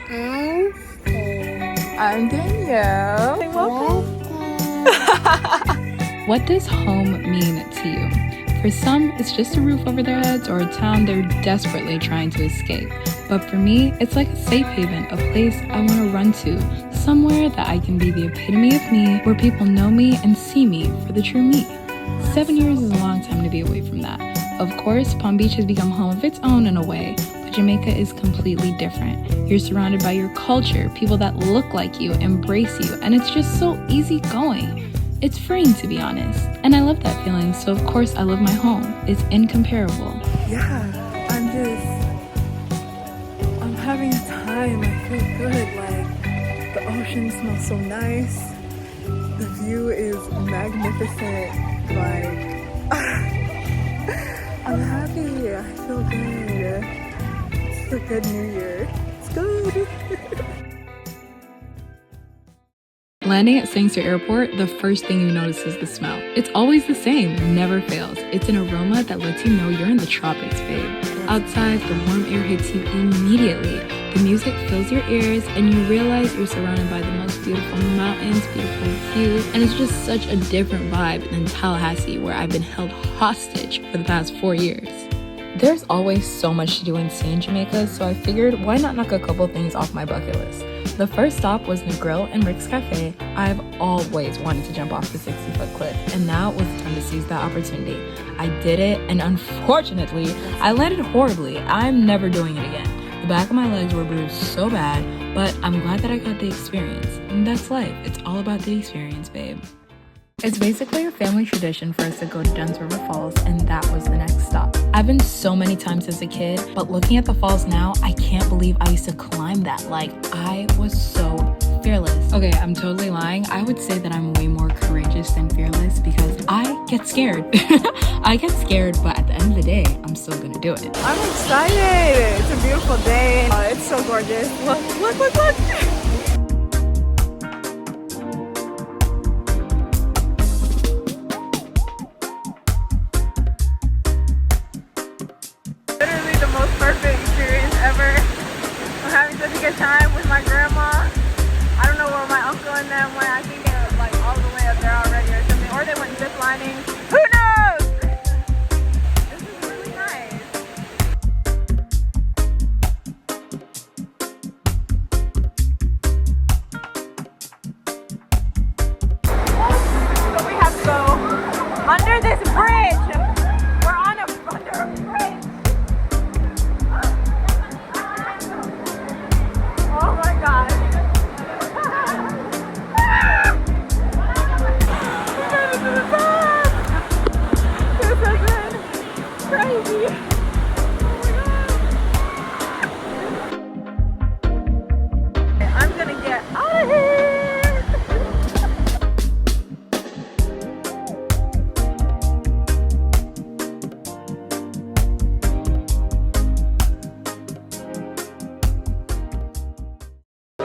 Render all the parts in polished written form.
I'm Danielle. Welcome. What does home mean to you? For some, it's just a roof over their heads or a town they're desperately trying to escape. But for me, it's like a safe haven, a place I want to run to, somewhere that I can be the epitome of me, where people know me and see me for the true me. 7 years is a long time to be away from that. Of course, Palm Beach has become home of its own in a way, but Jamaica is completely different. You're surrounded by your culture, people that look like you, embrace you, and it's just so easygoing. It's freeing, to be honest, and I love that feeling, so of course I love my home. It's incomparable. Yeah, I'm having a time. I feel good. Like, the ocean smells so nice. The view is magnificent. Like, I'm happy. I feel good. It's a good New Year. It's good. Landing at Sangster Airport, the first thing you notice is the smell. It's always the same, never fails. It's an aroma that lets you know you're in the tropics, babe. Outside, the warm air hits you immediately. The music fills your ears and you realize you're surrounded by the most beautiful mountains, beautiful views, and it's just such a different vibe than Tallahassee, where I've been held hostage for the past 4 years. There's always so much to do and see in Jamaica, so I figured why not knock a couple things off my bucket list. The first stop was Negril and Rick's Cafe. I've always wanted to jump off the 60-foot cliff, and now was the time to seize that opportunity. I did it, and unfortunately, I landed horribly. I'm never doing it again. The back of my legs were bruised so bad, but I'm glad that I got the experience. And that's life. It's all about the experience, babe. It's basically a family tradition for us to go to Dunn's River Falls, and that was the next stop. I've been so many times as a kid, but looking at the falls now, I can't believe I used to climb that. Like, I was so fearless. Okay, I'm totally lying. I would say that I'm way more courageous than fearless because I get scared. I get scared, but at the end of the day, I'm still gonna do it. I'm excited. It's a beautiful day. It's so gorgeous. Look, look, look, look. Literally the most perfect experience ever. I'm having such a good time with my grandma. I don't know where my uncle and them went. I think they're like all the way up there already or something. Or they went zip lining. Who knows? This is really nice. So we have to go under this bridge. We're on under a bridge. Oh my God. Crazy. I'm gonna get out of here.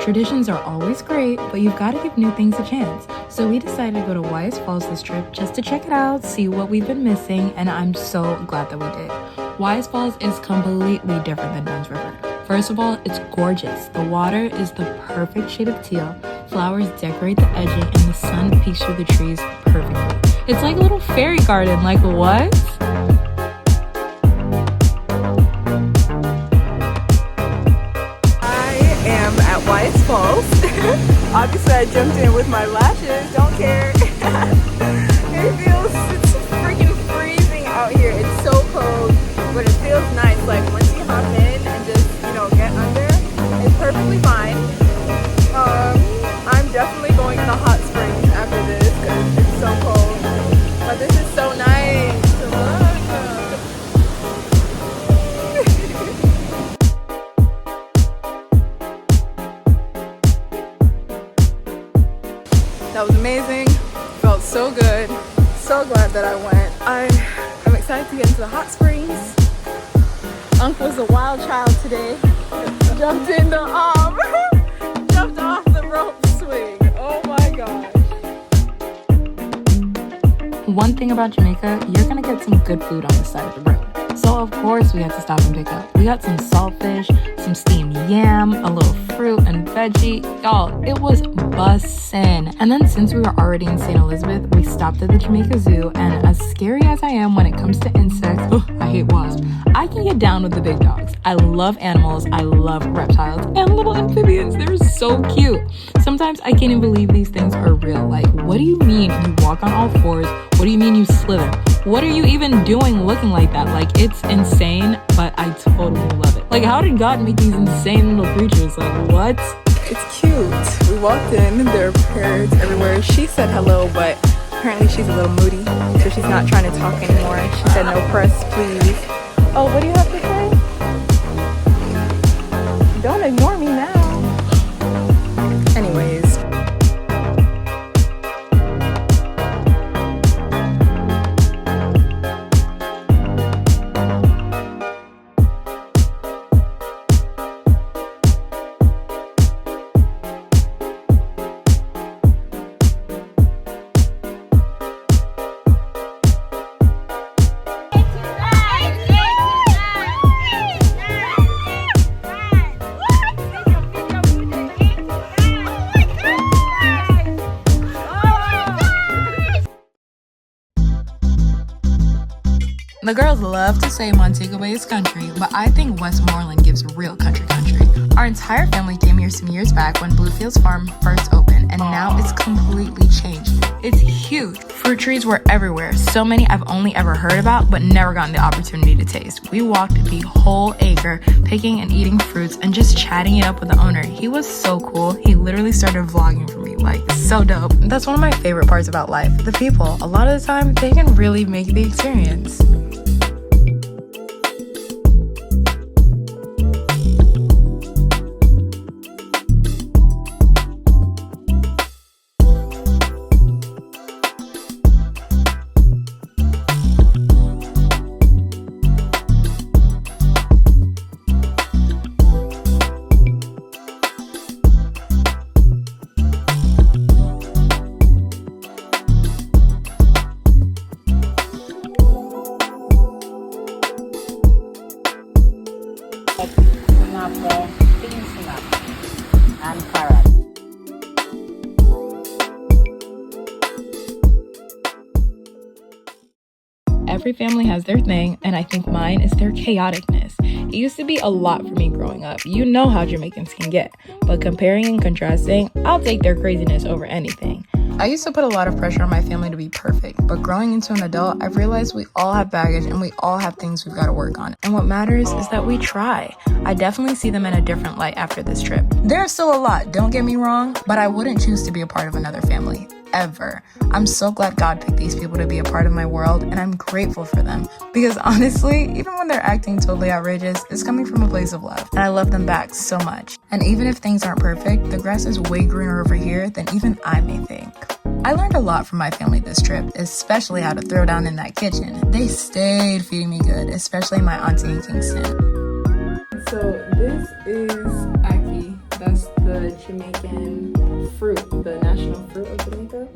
Traditions are always great, but you've got to give new things a chance. So we decided to go to Wise Falls this trip just to check it out, see what we've been missing, and I'm so glad that we did. Wise Falls is completely different than Dunn's River. First of all, it's gorgeous. The water is the perfect shade of teal. Flowers decorate the edging and the sun peeks through the trees perfectly. It's like a little fairy garden, like what? At Wise Falls. Obviously I jumped in with my lashes, don't care. It's freaking freezing out here. It's so cold, but it feels nice. Like once you hop in and just, get under, it's perfectly fine. I'm definitely going in the hot springs after this because it's so cold. But this is so nice. Look. That was amazing. Felt so good. So glad that I went. I'm excited to get into the hot springs. Uncle's a wild child today. Jumped in the jumped off the rope swing. Oh my gosh. One thing about Jamaica, you're gonna get some good food on the side of the road. So of course we had to stop and pick up. We got some saltfish, some steamed yam, a little fruit and veggie. Y'all, it was bussin'. And then since we were already in St. Elizabeth, we stopped at the Jamaica Zoo, and as scary as I am when it comes to insects, I hate wasps, I can get down with the big dogs. I love animals, I love reptiles, and little amphibians. They're so cute. Sometimes I can't even believe these things are real. Like, what do you mean you walk on all fours? What do you mean you slither? What are you even doing looking like that? Like, it's insane, but I totally love it. Like, how did God make these insane little creatures? Like, what? It's cute. We walked in, there are birds everywhere. She said hello, but apparently she's a little moody, so she's not trying to talk anymore. She said no press, please. Oh, what do you have to say? Don't ignore me now. Anyways. The girls love to say Montego Bay is country, but I think Westmoreland gives real country. Our entire family came here some years back when Bluefields farm first opened, and now it's completely changed. It's huge. Fruit trees were everywhere, so many I've only ever heard about but never gotten the opportunity to taste. We walked the whole acre, picking and eating fruits and just chatting it up with the owner. He was so cool. He literally started vlogging for me, like, so dope. That's one of my favorite parts about life. The people, a lot of the time, they can really make the experience. And carrot. Every family has their thing, and I think mine is their chaoticness. It used to be a lot for me growing up. You know how Jamaicans can get, but comparing and contrasting, I'll take their craziness over anything. I used to put a lot of pressure on my family to be perfect, but growing into an adult, I've realized we all have baggage and we all have things we've got to work on. And what matters is that we try. I definitely see them in a different light after this trip. There's still a lot, don't get me wrong, but I wouldn't choose to be a part of another family. Ever. I'm so glad God picked these people to be a part of my world, and I'm grateful for them. Because honestly, even when they're acting totally outrageous, it's coming from a place of love, and I love them back so much. And even if things aren't perfect, the grass is way greener over here than even I may think. I learned a lot from my family this trip, especially how to throw down in that kitchen. They stayed feeding me good, especially my auntie in Kingston. So this is Aki. That's the Jamaican fruit, the national fruit of Jamaica.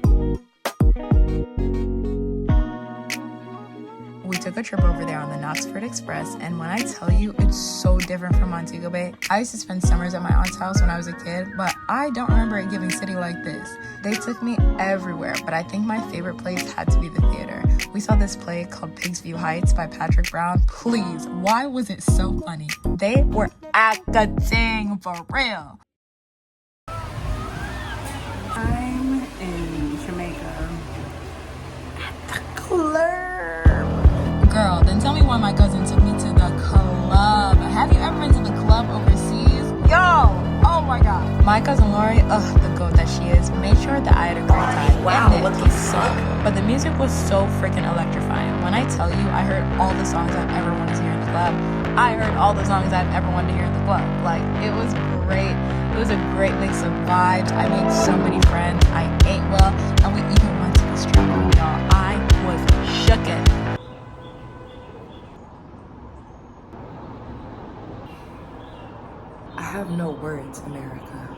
We took a trip over there on the Knoxford Express, and when I tell you it's so different from Montego Bay, I used to spend summers at my aunt's house when I was a kid, but I don't remember it giving city like this. They took me everywhere, but I think my favorite place had to be the theater. We saw this play called Pigs View Heights by Patrick Brown. Please, why was it so funny? They were acting for real. I'm in Jamaica at the club. Girl, then tell me why my cousin took me to the club. Have you ever been to the club overseas? Yo! Oh my god. My cousin Lori, the goat that she is, made sure that I had a great time. Wow, And what it the sucked. But the music was so freaking electrifying. When I tell you I heard all the songs I've ever wanted to hear in the club, I heard all the songs I've ever wanted to hear in the club. Like, it was great. It was a great mix of vibes. I made so many friends. I ate well. And we even went to the strip club, y'all. I was shooken. I have no words, America.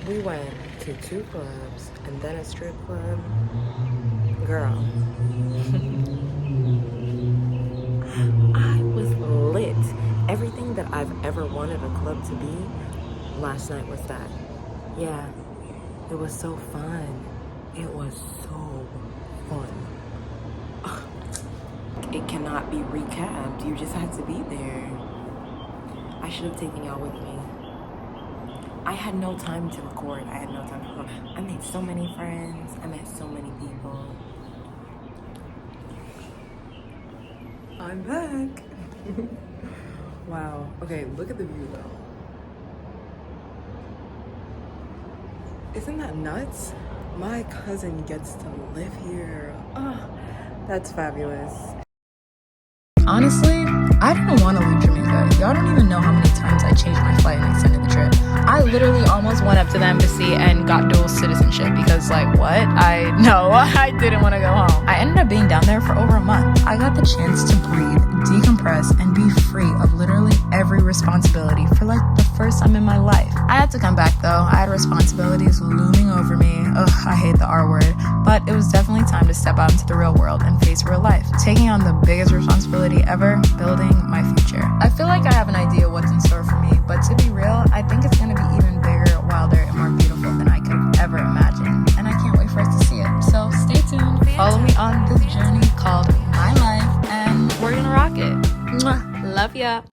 We went to 2 clubs and then a strip club. Girl. Everything that I've ever wanted a club to be, last night was that. Yeah, it was so fun. It was so fun. Ugh. It cannot be recapped. You just had to be there. I should have taken y'all with me. I had no time to record. I had no time to record. I made so many friends. I met so many people. I'm back. Wow. Okay, look at the view though. Isn't that nuts? My cousin gets to live here. Oh, that's fabulous. Honestly, I didn't want to leave Jamaica. Y'all don't even know how many times I changed my flight and extended the trip. I literally almost went up to the embassy and got dual citizenship because, like, what? I didn't want to go home. I ended up being down there for over a month. I got the chance to breathe, decompress, and be free of literally every responsibility for, like, the first time in my life. I had to come back, though. I had responsibilities looming over me. Ugh, I hate the R word. But it was definitely time to step out into the real world and face real life. Taking on the biggest responsibility ever, building my future. I feel like I have an idea what's in store for me, but to be real, I think it's going to be even bigger, wilder, and more beautiful than I could ever imagine. And I can't wait for us to see it. So stay tuned. Follow me on this journey called My Life, and we're going to rock it. Mwah. Love ya.